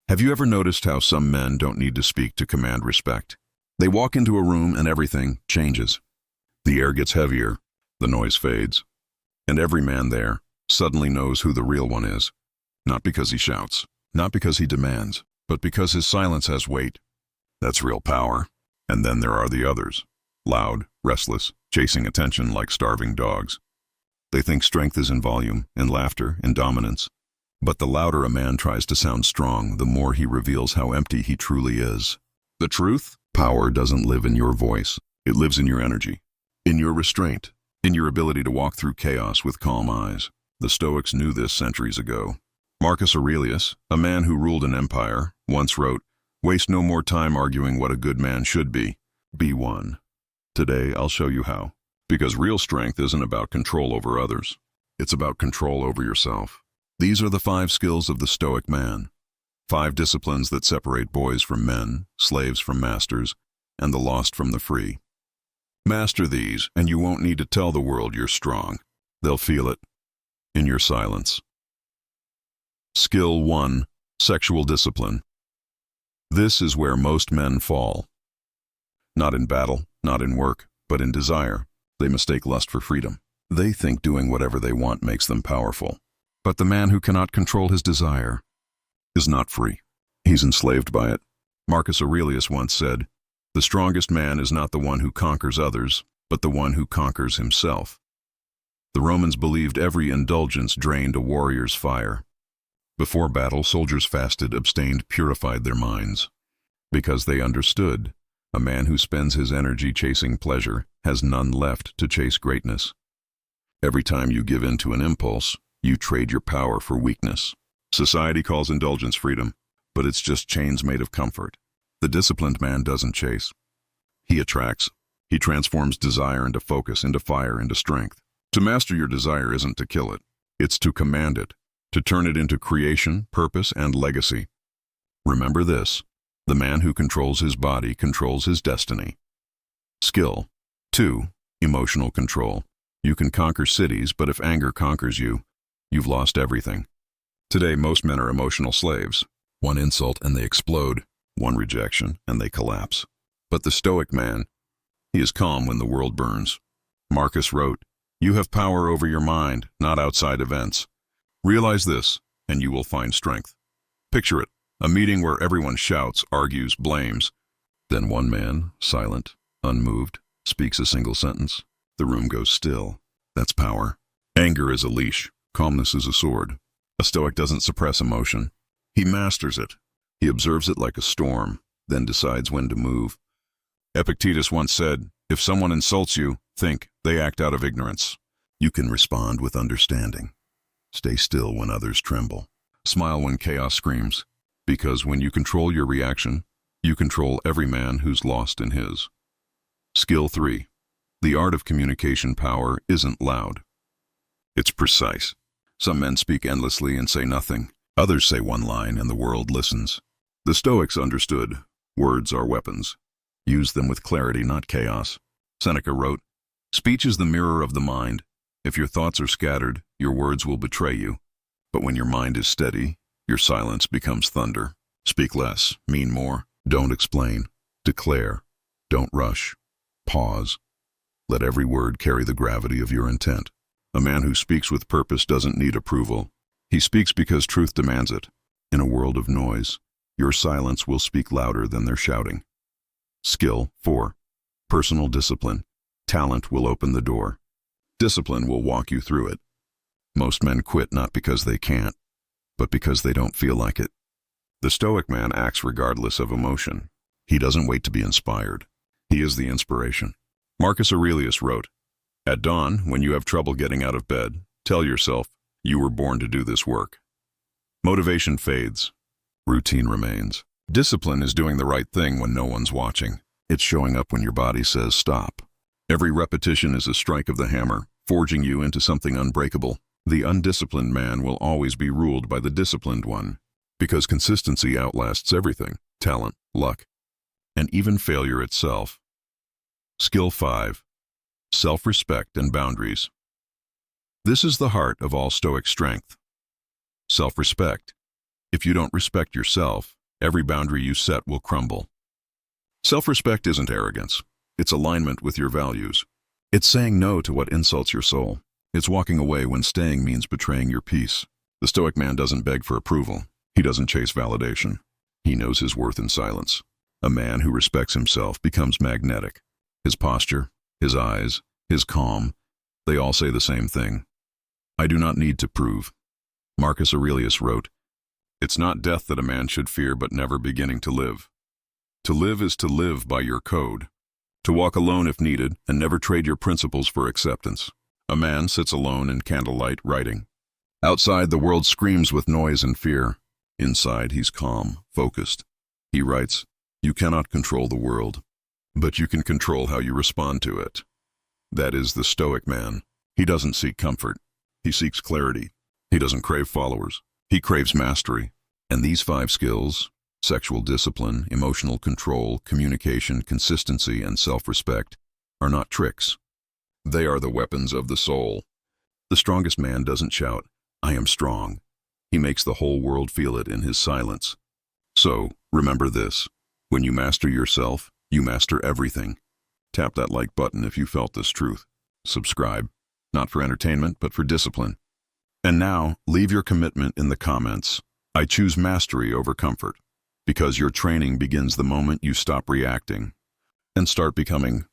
Have you ever noticed how some men don't need to speak to command respect? They walk into a room and everything changes. The air gets heavier, the noise fades, and every man there suddenly knows who the real one is. Not because he shouts, not because he demands, but because his silence has weight. That's real power. And then there are the others, loud, restless, chasing attention like starving dogs. They think strength is in volume, in laughter, in dominance. But the louder a man tries to sound strong, the more he reveals how empty he truly is. The truth? Power doesn't live in your voice. It lives in your energy, in your restraint, in your ability to walk through chaos with calm eyes. The Stoics knew this centuries ago. Marcus Aurelius, a man who ruled an empire, once wrote, "Waste no more time arguing what a good man should be. Be one." Today, I'll show you how. Because real strength isn't about control over others. It's about control over yourself. These are the 5 skills of the Stoic man. 5 disciplines that separate boys from men, slaves from masters, and the lost from the free. Master these, and you won't need to tell the world you're strong. They'll feel it in your silence. Skill 1. Sexual discipline. This is where most men fall. Not in battle, not in work, but in desire. They mistake lust for freedom. They think doing whatever they want makes them powerful. But the man who cannot control his desire is not free. He's enslaved by it. Marcus Aurelius once said, "The strongest man is not the one who conquers others, but the one who conquers himself." The Romans believed every indulgence drained a warrior's fire. Before battle, soldiers fasted, abstained, purified their minds. Because they understood, a man who spends his energy chasing pleasure has none left to chase greatness. Every time you give in to an impulse, you trade your power for weakness. Society calls indulgence freedom, but it's just chains made of comfort. The disciplined man doesn't chase. He attracts. He transforms desire into focus, into fire, into strength. To master your desire isn't to kill it. It's to command it, to turn it into creation, purpose, and legacy. Remember this: the man who controls his body controls his destiny. Skill 2. Emotional control. You can conquer cities, but if anger conquers you, you've lost everything. Today, most men are emotional slaves. One insult and they explode, one rejection and they collapse. But the Stoic man, he is calm when the world burns. Marcus wrote, "You have power over your mind, not outside events. Realize this, and you will find strength." Picture it, a meeting where everyone shouts, argues, blames. Then one man, silent, unmoved, speaks a single sentence. The room goes still. That's power. Anger is a leash. Calmness is a sword. A Stoic doesn't suppress emotion. He masters it. He observes it like a storm, then decides when to move. Epictetus once said, "If someone insults you, think they act out of ignorance." You can respond with understanding. Stay still when others tremble. Smile when chaos screams. Because when you control your reaction, you control every man who's lost in his. Skill 3. The art of communication power isn't loud. It's precise. Some men speak endlessly and say nothing. Others say one line and the world listens. The Stoics understood, words are weapons. Use them with clarity, not chaos. Seneca wrote, "Speech is the mirror of the mind. If your thoughts are scattered, your words will betray you. But when your mind is steady, your silence becomes thunder." Speak less, mean more. Don't explain. Declare. Don't rush. Pause. Let every word carry the gravity of your intent. A man who speaks with purpose doesn't need approval. He speaks because truth demands it. In a world of noise, your silence will speak louder than their shouting. Skill 4. Personal discipline. Talent will open the door. Discipline will walk you through it. Most men quit not because they can't, but because they don't feel like it. The Stoic man acts regardless of emotion. He doesn't wait to be inspired. He is the inspiration. Marcus Aurelius wrote, "At dawn, when you have trouble getting out of bed, tell yourself, you were born to do this work." Motivation fades. Routine remains. Discipline is doing the right thing when no one's watching. It's showing up when your body says stop. Every repetition is a strike of the hammer, forging you into something unbreakable. The undisciplined man will always be ruled by the disciplined one, because consistency outlasts everything: talent, luck, and even failure itself. Skill 5. Self-respect and boundaries. This is the heart of all Stoic strength. Self-respect. If you don't respect yourself, Every boundary you set will crumble. Self-respect isn't arrogance. It's alignment with your values. It's saying no to what insults your soul. It's walking away when staying means betraying your peace. The Stoic man doesn't beg for approval. He doesn't chase validation. He knows his worth in silence. A man who respects himself becomes magnetic. His posture, his eyes, his calm, they all say the same thing. I do not need to prove. Marcus Aurelius wrote, "It's not death that a man should fear, but never beginning to live. To live is to live by your code. To walk alone if needed, and never trade your principles for acceptance. A man sits alone in candlelight writing. Outside, the world screams with noise and fear. Inside, he's calm, focused. He writes, you cannot control the world, but you can control how you respond to it." That is the Stoic man. He doesn't seek comfort. He seeks clarity. He doesn't crave followers. He craves mastery. And these 5 skills, sexual discipline, emotional control, communication, consistency, and self-respect, are not tricks. They are the weapons of the soul. The strongest man doesn't shout, "I am strong." He makes the whole world feel it in his silence. So, remember this. When you master yourself, you master everything. Tap that like button if you felt this truth. Subscribe, not for entertainment, but for discipline. And now, leave your commitment in the comments. I choose mastery over comfort, because your training begins the moment you stop reacting and start becoming